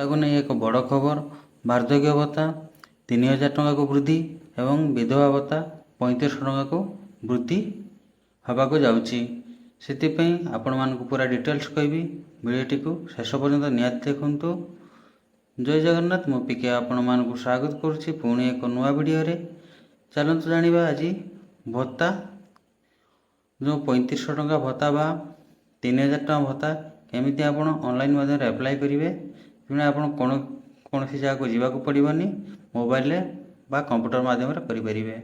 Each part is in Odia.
ତାକୁ ନେଇ ଏକ ବଡ଼ ଖବର। ବାର୍ଦ୍ଧକ୍ୟ ଭତ୍ତା 3000 ଟଙ୍କାକୁ ବୃଦ୍ଧି ଏବଂ ବିଧବା ଭତ୍ତା 3500 ଟଙ୍କାକୁ ବୃଦ୍ଧି ହେବାକୁ ଯାଉଛି। ସେଥିପାଇଁ ଆପଣମାନଙ୍କୁ ପୁରା ଡିଟେଲ୍ସ କହିବି, ଭିଡ଼ିଓଟିକୁ ଶେଷ ପର୍ଯ୍ୟନ୍ତ ନିହାତି ଦେଖନ୍ତୁ। ଜୟ ଜଗନ୍ନାଥ। ମୁଁ ପିକେ ଆପଣମାନଙ୍କୁ ସ୍ୱାଗତ କରୁଛି ପୁଣି ଏକ ନୂଆ ଭିଡ଼ିଓରେ। ଚାଲନ୍ତୁ ଜାଣିବା ଆଜି ଭତ୍ତା, ଯେଉଁ 3500 ଟଙ୍କା ଭତ୍ତା ବା 3000 ଟଙ୍କା ଭତ୍ତା କେମିତି ଆପଣ ଅନଲାଇନ୍ ମାଧ୍ୟମରେ ଆପ୍ଲାଏ କରିବେ। ତେଣୁ ଆପଣ କୌଣସି ଜାଗାକୁ ଯିବାକୁ ପଡ଼ିବନି, ମୋବାଇଲରେ ବା କମ୍ପ୍ୟୁଟର ମାଧ୍ୟମରେ କରିପାରିବେ।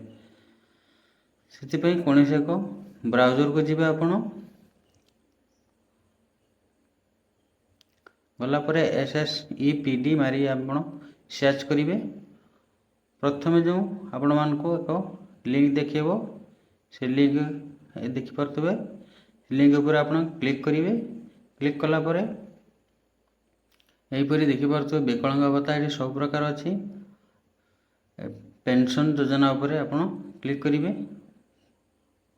ସେଥିପାଇଁ କୌଣସି ଏକ ବ୍ରାଉଜରକୁ ଯିବେ। ଆପଣ ଗଲା ପରେ SSEPD ମାରି ଆପଣ ସର୍ଚ୍ଚ କରିବେ। ପ୍ରଥମେ ଯେଉଁ ଆପଣମାନଙ୍କୁ ଏକ ଲିଙ୍କ ଦେଖାଇବ, ସେ ଲିଙ୍କ ଦେଖିପାରୁଥିବେ। ଲିଙ୍କ ଉପରେ ଆପଣ କ୍ଲିକ୍ କରିବେ। କ୍ଲିକ୍ କଲା ପରେ ଏହିପରି ଦେଖିପାରୁଥିବେ ବିକଳାଙ୍ଗ ଭତ୍ତା ଏଠି ସବୁ ପ୍ରକାର ଅଛି। ପେନସନ୍ ଯୋଜନା ଉପରେ ଆପଣ କ୍ଲିକ୍ କରିବେ।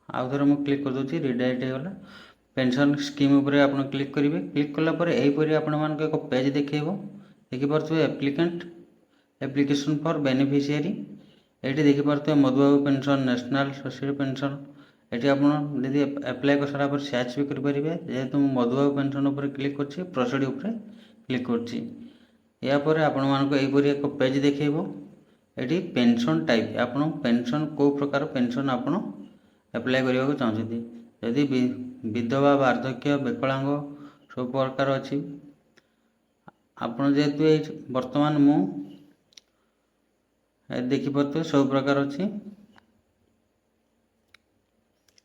ଆଉ ଥରେ ମୁଁ କ୍ଲିକ୍ କରିଦେଉଛି, ରିଡାଇରେକ୍ଟ ହେଇଗଲା। ପେନସନ୍ ସ୍କିମ୍ ଉପରେ ଆପଣ କ୍ଲିକ୍ କରିବେ। କ୍ଲିକ୍ କଲା ପରେ ଏହିପରି ଆପଣମାନଙ୍କୁ ଏକ ପେଜ୍ ଦେଖାଇବ। ଦେଖିପାରୁଥିବେ ଆପ୍ଲିକେସନ୍ ଫର୍ ବେନିଫିସିଆରୀ। ଏଠି ଦେଖିପାରୁଥିବେ Madhubabu pension, national social pension. ଏଠି ଆପଣ ଯଦି ଆପ୍ଲାଏ କରିସାରିଲା ପରେ ସର୍ଚ୍ଚ ବି କରିପାରିବେ। ଯେହେତୁ ମୁଁ ମଧୁବାବୁ ପେନସନ୍ ଉପରେ କ୍ଲିକ୍ କରିଛି, ପ୍ରୋସିଡ୍ ଉପରେ କ୍ଲିକ୍ କରୁଛି। ଏହାପରେ ଆପଣମାନଙ୍କୁ ଏହିପରି ଏକ ପେଜ୍ ଦେଖାଇବ। ଏଠି ପେନସନ୍ ଟାଇପ୍, ଆପଣ ପେନସନ୍ କେଉଁ ପ୍ରକାର ପେନସନ୍ ଆପଣ ଆପ୍ଲାଏ କରିବାକୁ ଚାହୁଁଛନ୍ତି। ଯଦି ବିଧବା, ବାର୍ଦ୍ଧକ୍ୟ, ବିକଳାଙ୍ଗ ସବୁ ପ୍ରକାର ଅଛି। ଆପଣ ଯେହେତୁ ବର୍ତ୍ତମାନ ମୁଁ ଦେଖିପାରୁଥିବେ ସବୁ ପ୍ରକାର ଅଛି।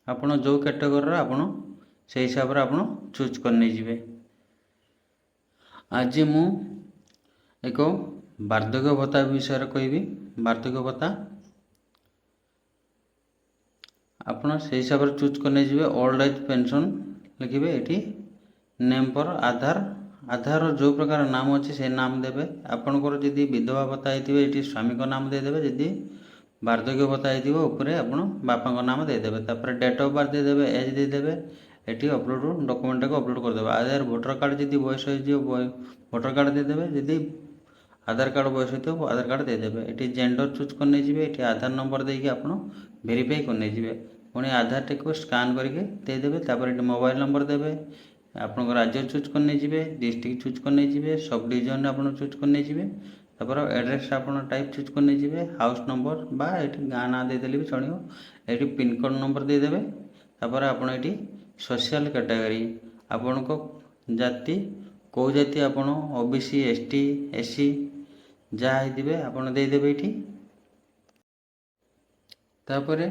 ଆପଣ ଯେଉଁ କ୍ୟାଟେଗୋରୀର ଆପଣ ସେହି ହିସାବରେ ଆପଣ ଚୁଜ୍ କରି ନେଇଯିବେ। ଆଜି ମୁଁ ଏକ ବାର୍ଦ୍ଧକ୍ୟ ଭତ୍ତା ବିଷୟରେ କହିବି। ବାର୍ଦ୍ଧକ୍ୟ ଭତ୍ତା ଆପଣ ସେହି ହିସାବରେ ଚୁଜ୍ କରି ନେଇଯିବେ। ଓଲ୍ଡ ଏଜ୍ ପେନସନ୍ ଲେଖିବେ। ଏଠି ନେମ୍ ଫର୍ ଆଧାରର ଯେଉଁ ପ୍ରକାର ନାମ ଅଛି ସେ ନାମ ଦେବେ। ଆପଣଙ୍କର ଯଦି ବିଧବା ଭତ୍ତା ହେଇଥିବେ ଏଠି ସ୍ୱାମୀଙ୍କ ନାମ ଦେଇଦେବେ। ଯଦି ବାର୍ଦ୍ଧକ୍ୟ ଭତ୍ତା ହେଇଥିବ ଉପରେ ଆପଣ ବାପାଙ୍କ ନାମ ଦେଇଦେବେ। ତାପରେ ଡେଟ୍ ଅଫ୍ ବାର୍ଥ ଦେଇଦେବେ, ଏଜ୍ ଦେଇଦେବେ। ଏଠି ଡକୁମେଣ୍ଟଟାକୁ ଅପଲୋଡ଼ କରିଦେବେ। ଆଧାର ଭୋଟର କାର୍ଡ଼ ଯଦି ବୟସ ହେଇଯିବ ଭୋଟର କାର୍ଡ଼ ଦେଇଦେବେ। ଯଦି ଆଧାର କାର୍ଡ଼ ବୟସ ହେଇଥିବ ଆଧାର କାର୍ଡ଼ ଦେଇଦେବେ। ଏଠି ଜେଣ୍ଡର ଚୁଜ୍ କରି ନେଇଯିବେ। ଏଠି ଆଧାର ନମ୍ବର ଦେଇକି ଆପଣ ଭେରିଫାଇ କରି ନେଇଯିବେ। ପୁଣି ଆଧାରଟିକୁ ସ୍କାନ୍ କରିକି ଦେଇଦେବେ। ତାପରେ ଏଠି ମୋବାଇଲ୍ ନମ୍ବର ଦେବେ। ଆପଣଙ୍କ ରାଜ୍ୟ ଚୁଜ୍ କରି ନେଇଯିବେ, ଡିଷ୍ଟ୍ରିକ୍ଟ ଚୁଜ୍ କରି ନେଇଯିବେ, ସବ୍ ଡିଭିଜନ୍ ଆପଣ ଚୁଜ୍ କରି ନେଇଯିବେ। ତାପରେ ଆଡ୍ରେସ୍ ଆପଣ ଟାଇପ୍ ଚୁଜ୍ କରି ନେଇଯିବେ। ହାଉସ୍ ନମ୍ବର ବା ଏଠି ଗାଁ ନାଁ ଦେଇଦେଲେ ବି ଚଳିବ। ଏଠି ପିନ୍କୋଡ଼୍ ନମ୍ବର ଦେଇଦେବେ। ତାପରେ ଆପଣ ଏଠି ସୋସିଆଲ୍ କ୍ୟାଟାଗୋରୀ, ଆପଣଙ୍କ ଜାତି କେଉଁ ଜାତି, ଆପଣ OBC, ST, SC ଯାହା ହେଇଥିବେ ଆପଣ ଦେଇଦେବେ ଏଠି। ତାପରେ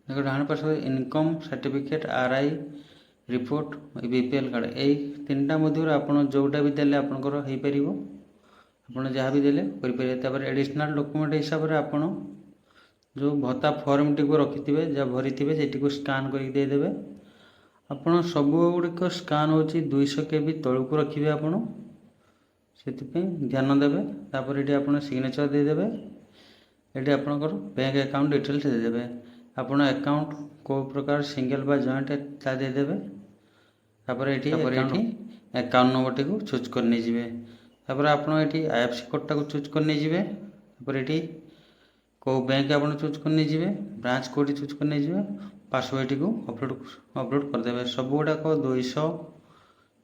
ଡାହାଣ ପାର୍ଶ୍ୱରେ income certificate, RI report, BPL card, ଏଇ ତିନିଟା ମଧ୍ୟରୁ ଆପଣ ଯେଉଁଟା ବି ଦେଲେ ଆପଣଙ୍କର ହେଇପାରିବ। ଆପଣ ଯାହା ବି ଦେଲେ କରିପାରିବେ। ତାପରେ ଏଡ଼ିସନାଲ୍ ଡକୁମେଣ୍ଟ ହିସାବରେ ଆପଣ ଯେଉଁ ଭତ୍ତା ଫର୍ମଟିକୁ ରଖିଥିବେ, ଯାହା ଭରିଥିବେ ସେଠିକୁ ସ୍କାନ୍ କରିକି ଦେଇଦେବେ। ଆପଣ ସବୁଗୁଡ଼ିକ ସ୍କାନ୍ ହେଉଛି 200 KB ତଳକୁ ରଖିବେ ଆପଣ, ସେଥିପାଇଁ ଧ୍ୟାନ ଦେବେ। ତାପରେ ଏଠି ଆପଣ ସିଗ୍ନେଚର୍ ଦେଇଦେବେ। ଏଠି ଆପଣଙ୍କର ବ୍ୟାଙ୍କ ଆକାଉଣ୍ଟ ଡିଟେଲ୍ସ ଦେଇଦେବେ। ଆପଣ ଆକାଉଣ୍ଟ କେଉଁ ପ୍ରକାର ସିଙ୍ଗଲ ବା ଜଏଣ୍ଟ ତା ଦେଇଦେବେ। ତାପରେ ଏଠି ଆକାଉଣ୍ଟ ନମ୍ବରଟିକୁ ଚୁଜ୍ କରି ନେଇଯିବେ। ତାପରେ ଆପଣ ଏଠି IFSC କୋଡ଼ଟାକୁ ଚୁଜ୍ କରି ନେଇଯିବେ। ତାପରେ ଏଠି କେଉଁ ବ୍ୟାଙ୍କ ଆପଣ ଚୁଜ୍ କରି ନେଇଯିବେ, ବ୍ରାଞ୍ଚ କେଉଁଠି ଚୁଜ୍ କରି ନେଇଯିବେ। ପାସୱାର୍ଡ଼ଟିକୁ ଅପଲୋଡ଼ କରିଦେବେ। ସବୁଗୁଡ଼ାକ 200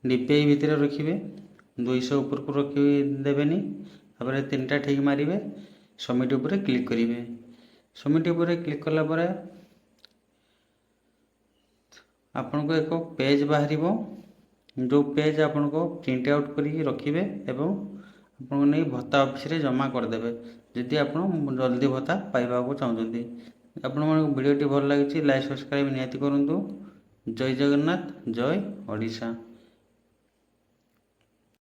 DPI ଭିତରେ ରଖିବେ, 200 ଉପରକୁ ରଖି ଦେବେନି। ତାପରେ ତିନିଟା ଠିକ୍ ମାରିବେ। ସବମିଟ୍ ଉପରେ କ୍ଲିକ୍ କରିବେ। ସବମିଟ୍ ଉପରେ କ୍ଲିକ୍ କଲା ପରେ ଆପଣଙ୍କୁ ଏକ ପେଜ୍ ବାହାରିବ, ଯେଉଁ ପେଜ୍ ଆପଣଙ୍କ ପ୍ରିଣ୍ଟ ଆଉଟ୍ କରିକି ରଖିବେ ଏବଂ ଆପଣଙ୍କୁ ନେଇ ଭତ୍ତା ଅଫିସରେ ଜମା କରିଦେବେ ଯଦି ଆପଣ ଜଲ୍ଦି ଭତ୍ତା ପାଇବାକୁ ଚାହୁଁଛନ୍ତି। ଆପଣମାନଙ୍କୁ ଭିଡ଼ିଓଟି ଭଲ ଲାଗିଛି, ଲାଇକ୍ ସବସ୍କ୍ରାଇବ୍ ନିହାତି କରନ୍ତୁ। ଜୟ ଜଗନ୍ନାଥ, ଜୟ ଓଡ଼ିଶା।